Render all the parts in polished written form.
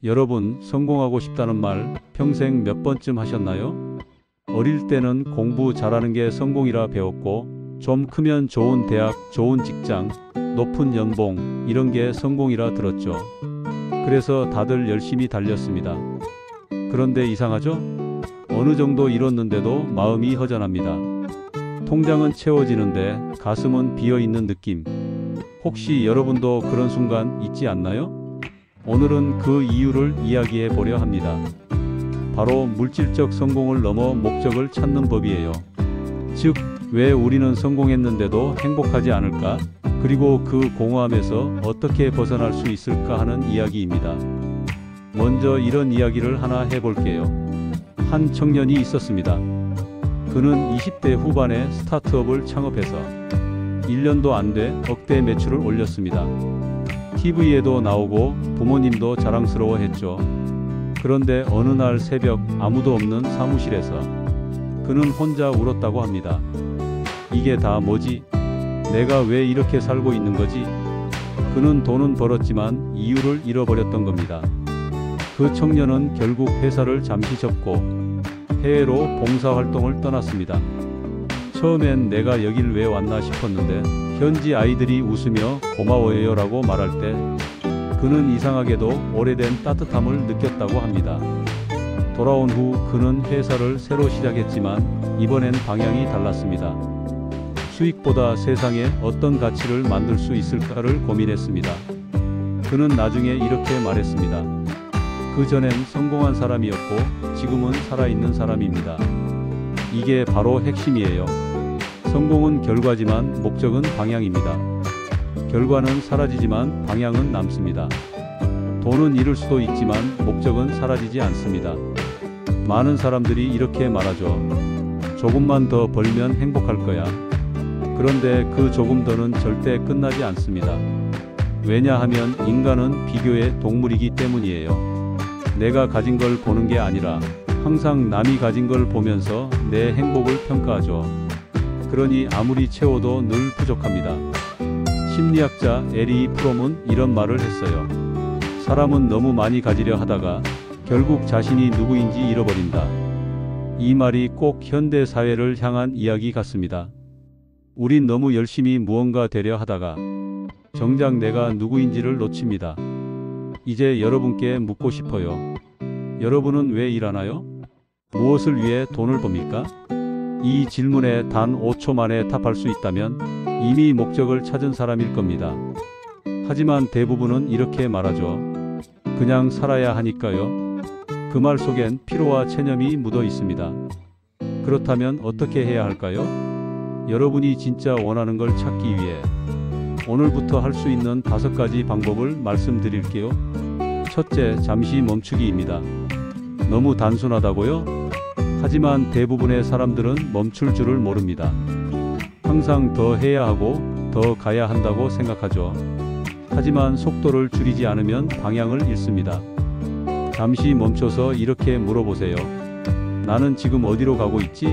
여러분, 성공하고 싶다는 말 평생 몇 번쯤 하셨나요? 어릴 때는 공부 잘하는 게 성공이라 배웠고, 좀 크면 좋은 대학, 좋은 직장, 높은 연봉, 이런 게 성공이라 들었죠. 그래서 다들 열심히 달렸습니다. 그런데 이상하죠? 어느 정도 이뤘는데도 마음이 허전합니다. 통장은 채워지는데 가슴은 비어있는 느낌. 혹시 여러분도 그런 순간 있지 않나요? 오늘은 그 이유를 이야기해 보려 합니다. 바로 물질적 성공을 넘어 목적을 찾는 법이에요. 즉, 왜 우리는 성공했는데도 행복하지 않을까? 그리고 그 공허함에서 어떻게 벗어날 수 있을까 하는 이야기입니다. 먼저 이런 이야기를 하나 해볼게요. 한 청년이 있었습니다. 그는 20대 후반에 스타트업을 창업해서 1년도 안 돼 억대 매출을 올렸습니다. TV에도 나오고 부모님도 자랑스러워했죠. 그런데 어느 날 새벽 아무도 없는 사무실에서 그는 혼자 울었다고 합니다. 이게 다 뭐지? 내가 왜 이렇게 살고 있는 거지? 그는 돈은 벌었지만 이유를 잃어버렸던 겁니다. 그 청년은 결국 회사를 잠시 접고 해외로 봉사활동을 떠났습니다. 처음엔 내가 여길 왜 왔나 싶었는데 현지 아이들이 웃으며 고마워요 라고 말할 때 그는 이상하게도 오래된 따뜻함을 느꼈다고 합니다. 돌아온 후 그는 회사를 새로 시작했지만 이번엔 방향이 달랐습니다. 수익보다 세상에 어떤 가치를 만들 수 있을까를 고민했습니다. 그는 나중에 이렇게 말했습니다. 그 전엔 성공한 사람이었고 지금은 살아있는 사람입니다. 이게 바로 핵심이에요. 성공은 결과지만 목적은 방향입니다. 결과는 사라지지만 방향은 남습니다. 돈은 잃을 수도 있지만 목적은 사라지지 않습니다. 많은 사람들이 이렇게 말하죠. 조금만 더 벌면 행복할 거야. 그런데 그 조금 더는 절대 끝나지 않습니다. 왜냐하면 인간은 비교의 동물이기 때문이에요. 내가 가진 걸 보는 게 아니라 항상 남이 가진 걸 보면서 내 행복을 평가하죠. 그러니 아무리 채워도 늘 부족합니다. 심리학자 에리 프롬은 이런 말을 했어요. 사람은 너무 많이 가지려 하다가 결국 자신이 누구인지 잃어버린다. 이 말이 꼭 현대 사회를 향한 이야기 같습니다. 우린 너무 열심히 무언가 되려 하다가 정작 내가 누구인지를 놓칩니다. 이제 여러분께 묻고 싶어요. 여러분은 왜 일하나요? 무엇을 위해 돈을 법니까? 이 질문에 단 5초 만에 답할 수 있다면 이미 목적을 찾은 사람일 겁니다. 하지만 대부분은 이렇게 말하죠. 그냥 살아야 하니까요. 그 말 속엔 피로와 체념이 묻어 있습니다. 그렇다면 어떻게 해야 할까요? 여러분이 진짜 원하는 걸 찾기 위해 오늘부터 할 수 있는 5가지 방법을 말씀드릴게요. 첫째, 잠시 멈추기입니다. 너무 단순하다고요? 하지만 대부분의 사람들은 멈출 줄을 모릅니다. 항상 더 해야 하고 더 가야 한다고 생각하죠. 하지만 속도를 줄이지 않으면 방향을 잃습니다. 잠시 멈춰서 이렇게 물어보세요. 나는 지금 어디로 가고 있지?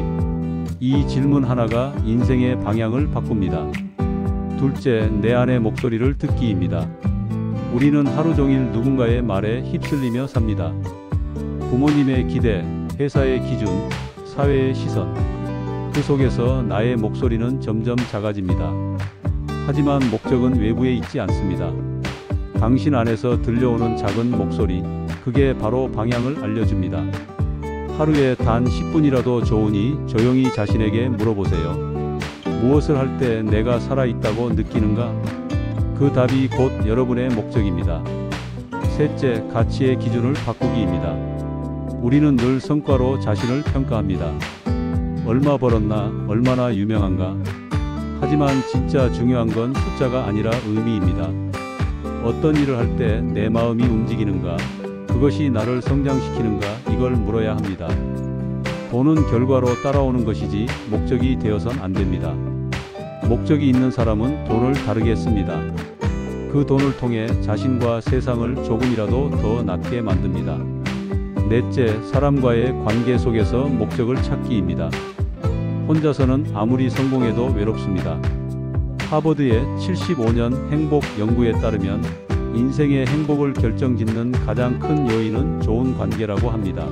이 질문 하나가 인생의 방향을 바꿉니다. 둘째, 내 안의 목소리를 듣기입니다. 우리는 하루 종일 누군가의 말에 휩쓸리며 삽니다. 부모님의 기대, 회사의 기준, 사회의 시선. 그 속에서 나의 목소리는 점점 작아집니다. 하지만 목적은 외부에 있지 않습니다. 당신 안에서 들려오는 작은 목소리, 그게 바로 방향을 알려줍니다. 하루에 단 10분이라도 좋으니 조용히 자신에게 물어보세요. 무엇을 할 때 내가 살아있다고 느끼는가? 그 답이 곧 여러분의 목적입니다. 셋째, 가치의 기준을 바꾸기입니다. 우리는 늘 성과로 자신을 평가합니다. 얼마 벌었나, 얼마나 유명한가. 하지만 진짜 중요한 건 숫자가 아니라 의미입니다. 어떤 일을 할 때 내 마음이 움직이는가, 그것이 나를 성장시키는가, 이걸 물어야 합니다. 돈은 결과로 따라오는 것이지 목적이 되어선 안 됩니다. 목적이 있는 사람은 돈을 다르게 씁니다. 그 돈을 통해 자신과 세상을 조금이라도 더 낫게 만듭니다. 넷째, 사람과의 관계 속에서 목적을 찾기입니다. 혼자서는 아무리 성공해도 외롭습니다. 하버드의 75년 행복 연구에 따르면 인생의 행복을 결정짓는 가장 큰 요인은 좋은 관계라고 합니다.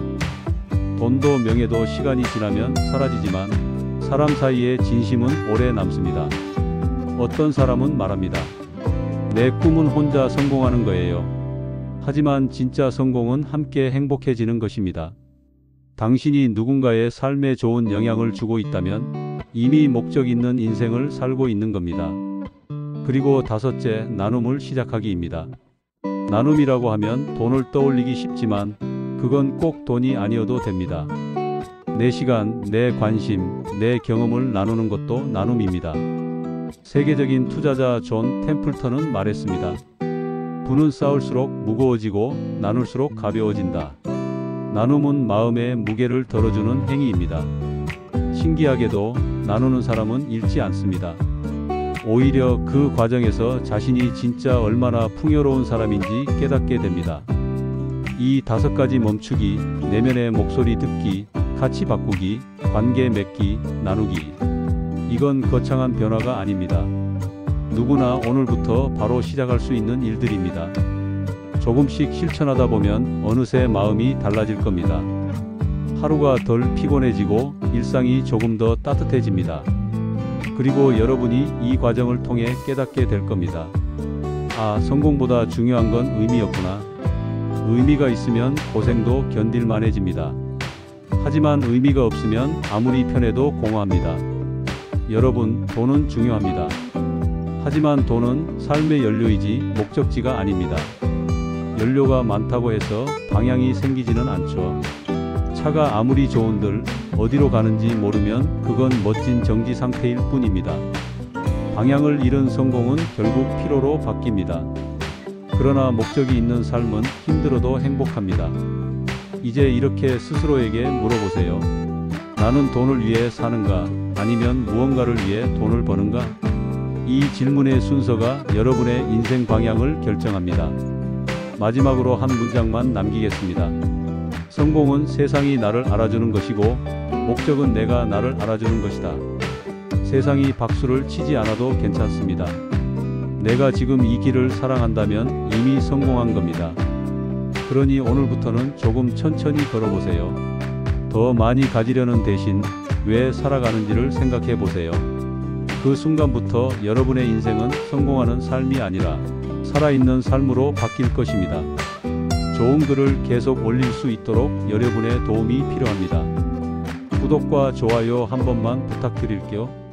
돈도 명예도 시간이 지나면 사라지지만 사람 사이의 진심은 오래 남습니다. 어떤 사람은 말합니다. 내 꿈은 혼자 성공하는 거예요. 하지만 진짜 성공은 함께 행복해지는 것입니다. 당신이 누군가의 삶에 좋은 영향을 주고 있다면 이미 목적 있는 인생을 살고 있는 겁니다. 그리고 다섯째, 나눔을 시작하기입니다. 나눔이라고 하면 돈을 떠올리기 쉽지만 그건 꼭 돈이 아니어도 됩니다. 내 시간, 내 관심, 내 경험을 나누는 것도 나눔입니다. 세계적인 투자자 존 템플턴은 말했습니다. 부는 쌓을수록 무거워지고 나눌수록 가벼워진다. 나눔은 마음의 무게를 덜어주는 행위입니다. 신기하게도 나누는 사람은 잃지 않습니다. 오히려 그 과정에서 자신이 진짜 얼마나 풍요로운 사람인지 깨닫게 됩니다. 이 5가지 멈추기, 내면의 목소리 듣기, 가치 바꾸기, 관계 맺기, 나누기. 이건 거창한 변화가 아닙니다. 누구나 오늘부터 바로 시작할 수 있는 일들입니다. 조금씩 실천하다 보면 어느새 마음이 달라질 겁니다. 하루가 덜 피곤해지고 일상이 조금 더 따뜻해집니다. 그리고 여러분이 이 과정을 통해 깨닫게 될 겁니다. 아, 성공보다 중요한 건 의미였구나. 의미가 있으면 고생도 견딜만해집니다. 하지만 의미가 없으면 아무리 편해도 공허합니다. 여러분, 돈은 중요합니다. 하지만 돈은 삶의 연료이지 목적지가 아닙니다. 연료가 많다고 해서 방향이 생기지는 않죠. 차가 아무리 좋은들 어디로 가는지 모르면 그건 멋진 정지 상태일 뿐입니다. 방향을 잃은 성공은 결국 피로로 바뀝니다. 그러나 목적이 있는 삶은 힘들어도 행복합니다. 이제 이렇게 스스로에게 물어보세요. 나는 돈을 위해 사는가? 아니면 무언가를 위해 돈을 버는가? 이 질문의 순서가 여러분의 인생 방향을 결정합니다. 마지막으로 한 문장만 남기겠습니다. 성공은 세상이 나를 알아주는 것이고 목적은 내가 나를 알아주는 것이다. 세상이 박수를 치지 않아도 괜찮습니다. 내가 지금 이 길을 사랑한다면 이미 성공한 겁니다. 그러니 오늘부터는 조금 천천히 걸어보세요. 더 많이 가지려는 대신 왜 살아가는지를 생각해 보세요. 그 순간부터 여러분의 인생은 성공하는 삶이 아니라 살아있는 삶으로 바뀔 것입니다. 좋은 글을 계속 올릴 수 있도록 여러분의 도움이 필요합니다. 구독과 좋아요 한 번만 부탁드릴게요.